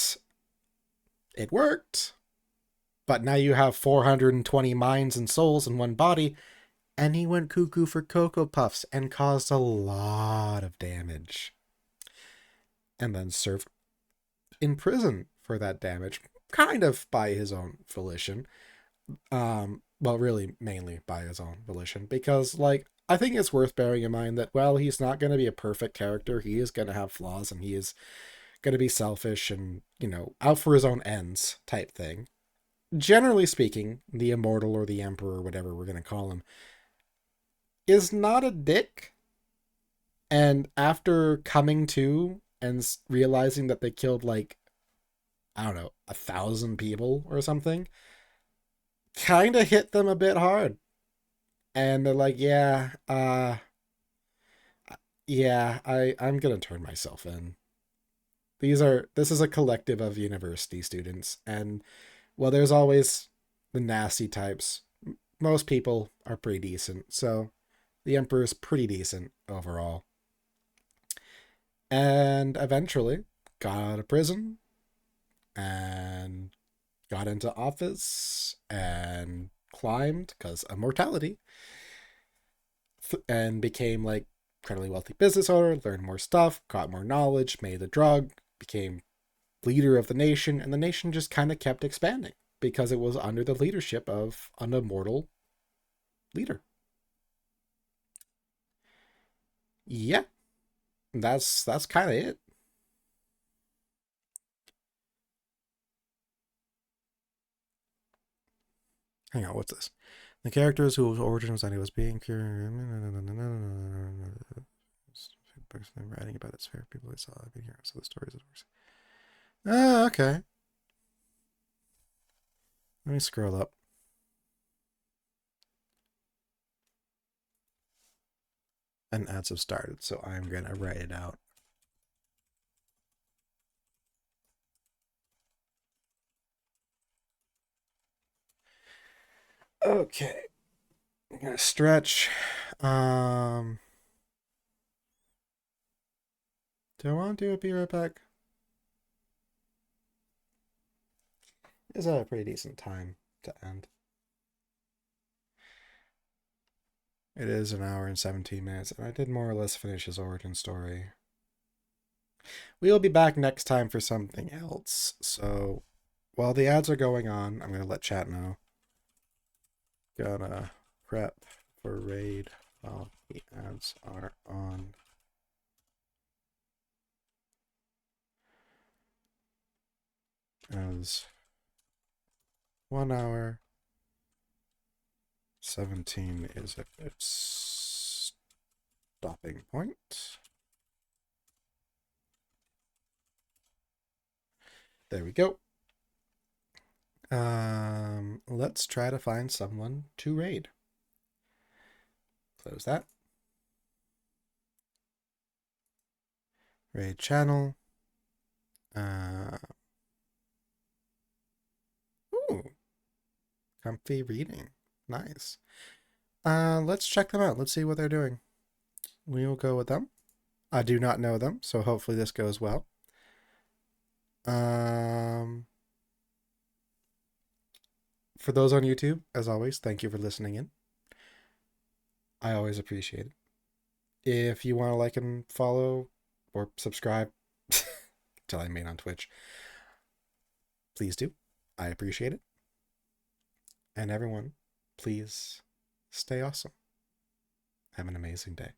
A: it worked. But now you have 420 minds and souls in one body. And he went cuckoo for Cocoa Puffs and caused a lot of damage. And then served in prison for that damage. Kind of by his own volition. Well, really, mainly by his own volition. Because, like, I think it's worth bearing in mind that, well, he's not going to be a perfect character. He is going to have flaws, and he is going to be selfish and, you know, out for his own ends type thing. Generally speaking, the Immortal or the Emperor, whatever we're going to call him, is not a dick. And after coming to and realizing that they killed, like, I don't know, 1,000 people or something, kind of hit them a bit hard. And they're like, I'm gonna turn myself in. This is a collective of university students, and well, there's always the nasty types. Most people are pretty decent, so the Emperor's pretty decent overall. And eventually got out of prison and got into office and climbed, because immortality, and became like incredibly wealthy business owner, learned more stuff, got more knowledge, made the drug, became leader of the nation, and the nation just kind of kept expanding because it was under the leadership of an immortal leader. Yeah, that's kind of it. Hang on, what's this? The characters whose origins and he was being writing about its fair people they saw being heroes of the stories. Ah, okay. Let me scroll up. And ads have started, so I'm gonna write it out. Okay. I'm gonna stretch. Do I want to do a be right back? Is that a pretty decent time to end? It is an hour and 17 minutes, and I did more or less finish his origin story. We will be back next time for something else. So while the ads are going on, I'm gonna let chat know. Gonna prep for raid while the ads are on. As 1 hour 17 is a good stopping point. There we go. Let's try to find someone to raid. Close that. Raid channel. Ooh. Comfy reading. Nice. Let's check them out. Let's see what they're doing. We will go with them. I do not know them, so hopefully this goes well. Um, for those on YouTube, as always, thank you for listening in. I always appreciate it. If you want to like and follow or subscribe, till I made on Twitch, please do. I appreciate it. And everyone, please stay awesome. Have an amazing day.